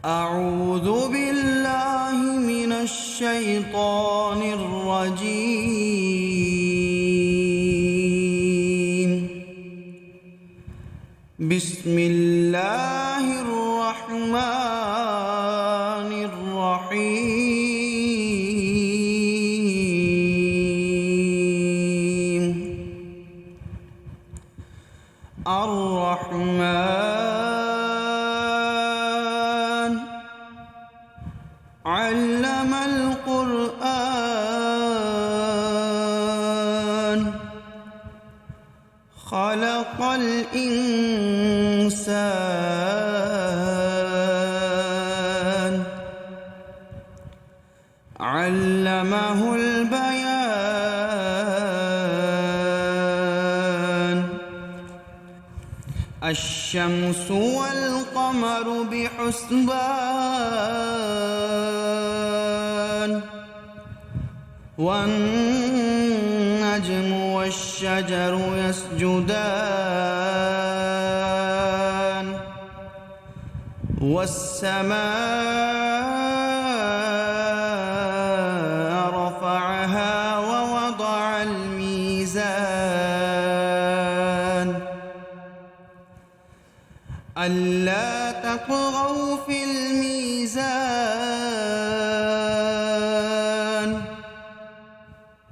أعوذ بالله من الشيطان الرجيم. بسم الله الرحمن الرحيم. الرحمن علم القرآن خلق الإنسان علمه البيان. الشمس والقمر بحسبان والنجم والشجر يسجدان والسماء رفعها ووضع الميزان ألا تطغوا في الميزان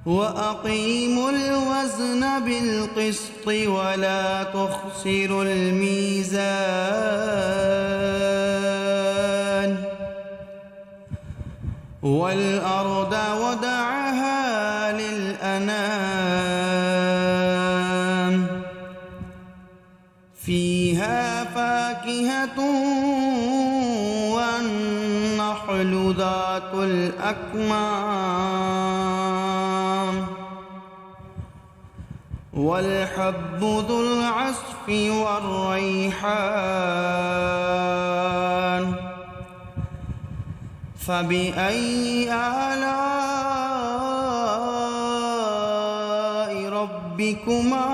وأقيموا الوزن بالقسط ولا تخسروا الميزان. والأرض وضعها للأنام فيها فاكهة والنخل ذات الأكمام والحب ذو العصف والريحان. فبأي آلاء ربكما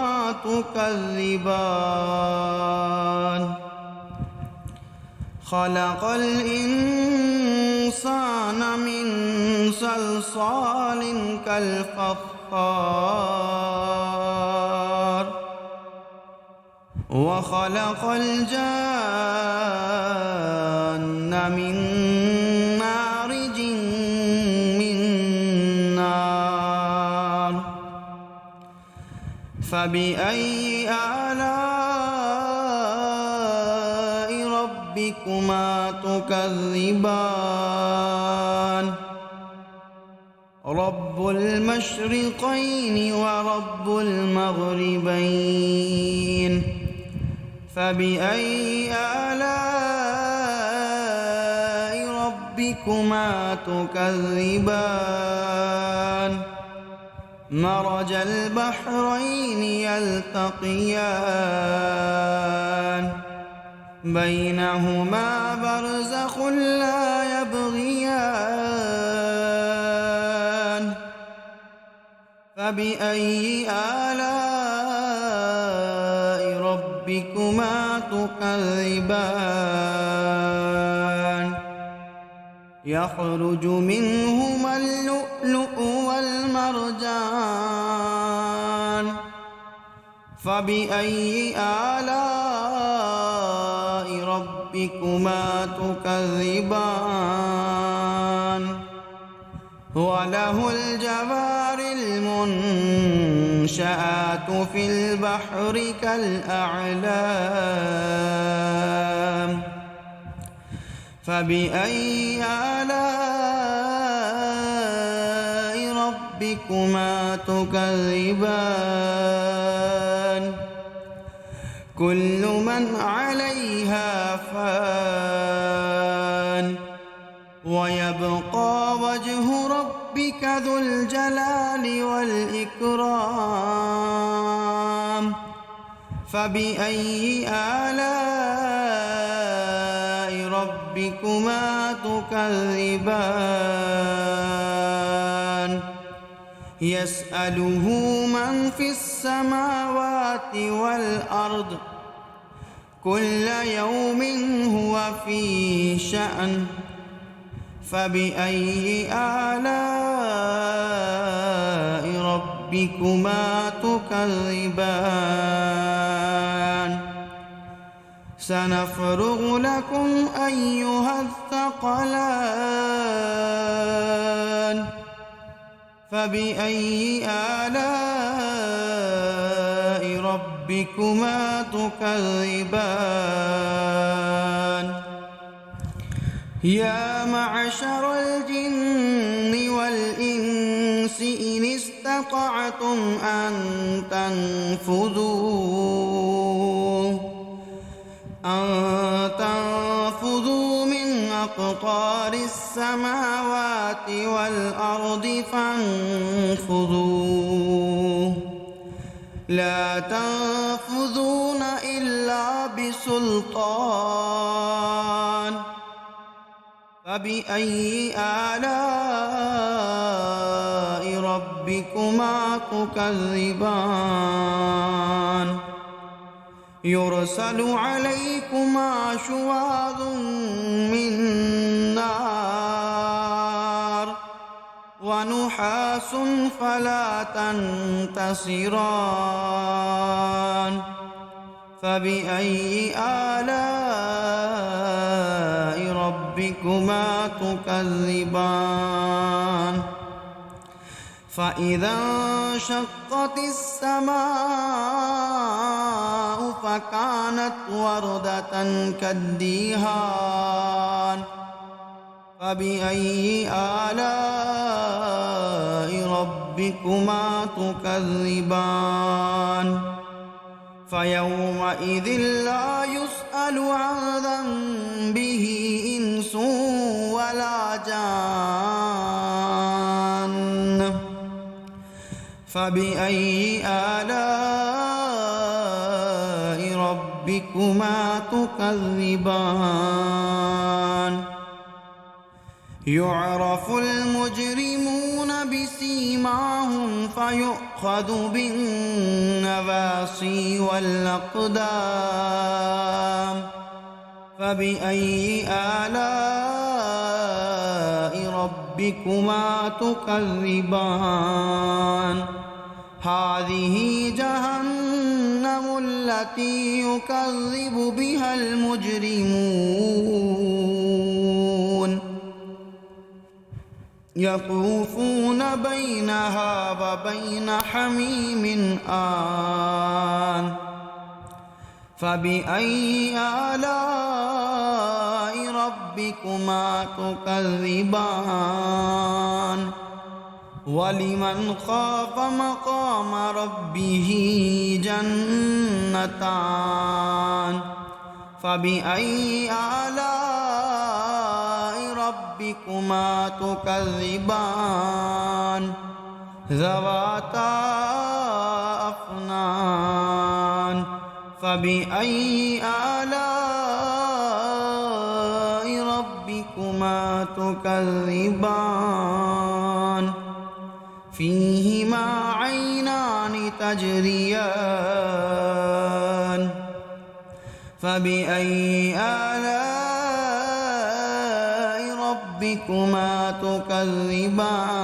تكذبان؟ خلق الإنسان من صلصال كالفخار وخلق الجان من مارج من نار. فبأي آلاء ربكما تكذبان؟ رب المشرقين ورب المغربين. فبأي آلاء ربكما تكذبان؟ مرج البحرين يلتقيان بينهما برزخ لا يبغيان. فبأي آلاء ربكما تكذبان؟ يخرج منهما اللؤلؤ والمرجان. فبأي آلاء ربكما تكذبان؟ وله الجوار المنشآت في البحر كالأعلام. فبأي آلاء ربكما تكذبان؟ كل من عليها فان ويبقى وجه ربك ذو الجلال والإكرام. فبأي آلاء ربكما تكذبان؟ يسأله من في السماوات والأرض كل يوم هو في شأن فبأي آلاء ربكما تكذبان سنفرغ لكم أيها الثقلان فبأي آلاء ربكما تكذبان يا معشر الجن والإنس إن استطعتم أن تنفذوا من أقطار السماوات والأرض فانفذوا لا تنفذون إلا بسلطان فبأي آلاء ربكما تكذبان يرسل عليكما شواظ من نار ونحاس فلا تنتصران فبأي آلاء ربكما تكذبان فإذا انشقت السماء فكانت وردة كالدهان فبأي آلاء ربكما تكذبان فيومئذ لا يسأل عن ذنبه إنس ولا جان فبأي آلاء ربكما تكذبان يعرف المجرمون بسيماهم فيؤخذ بالنواصي والأقدام فبأي آلاء ربكما تكذبان هذه جهنم التي يكذب بها المجرمون يطوفون بينها وبين حميم آن فبأي آلاء ربكما تكذبان ولمن خاف مقام ربه جنتان فبأي آلاء ربكما تكذبان ذواتا أفنان فبأي آلاء ربكما تكذبان فيهما عينان تجريان فبأي آلاء ربكما تكذبان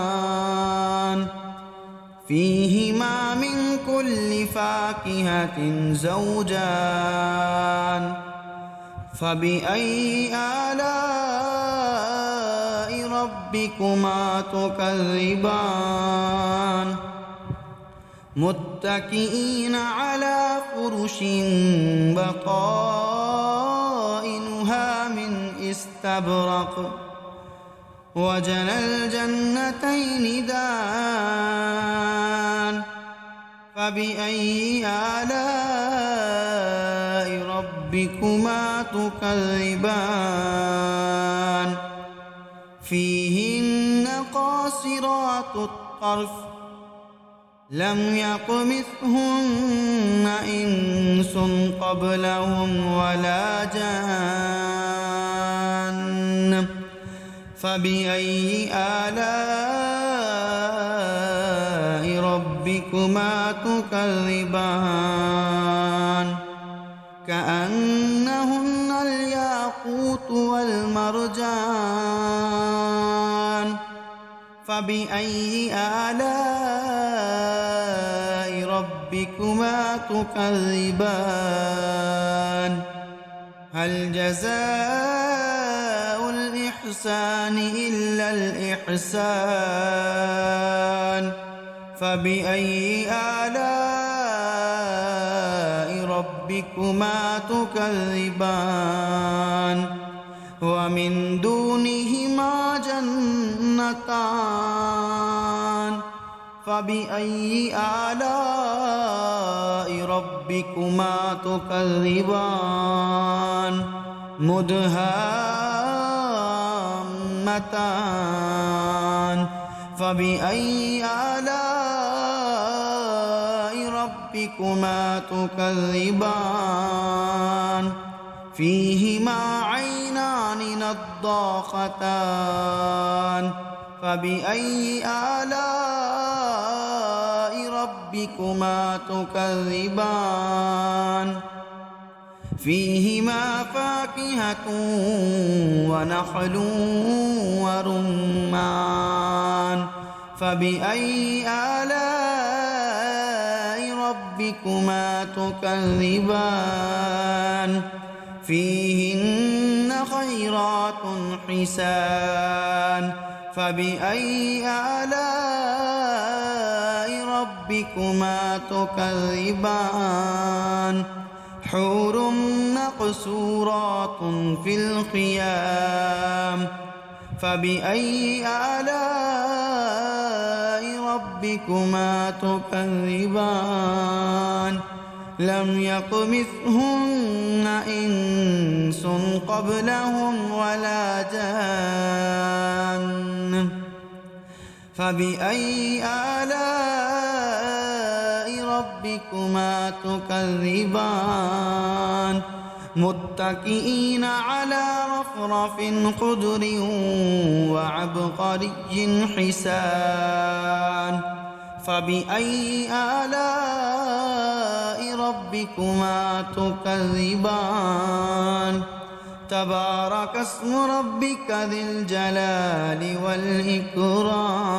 فيهما من كل فاكهة زوجان فبأي آلاء ربكما تكذبان متكئين على فرش بطائنها من استبرق وجنى الجنتين دان فبأي آلاء ربكما تكذبان فيهن قاصرات الطرف لم يطمثهن إنس قبلهم ولا جان فبأي آلاء ربكما تكذبان كأنهن الياقوت والياقوت والمرجان فبأي آلاء ربكما تكذبان هل جزاء الإحسان إلا الإحسان فبأي آلاء ربكما تكذبان ومن دونهما جنتان فبأي آلاء ربكما تكذبان مدهامتان فبأي آلاء ربكما تكذبان فيهما عينان نضاختان فبأي آلاء ربكما تكذبان فيهما فاكهة ونخل ورمان فبأي آلاء ربكما تكذبان فيهن خيرات حسان فبأي آلاء ربكما تكذبان حور مقصورات في الخيام فبأي آلاء ربكما تكذبان لم يطمثهن إنس قبلهم ولا جان فبأي آلاء ربكما تكذبان متكئين على رفرف خضر وعبقري حسان فبأي آلاء ربكما تكذبان تبارك اسم ربك ذي الجلال والإكرام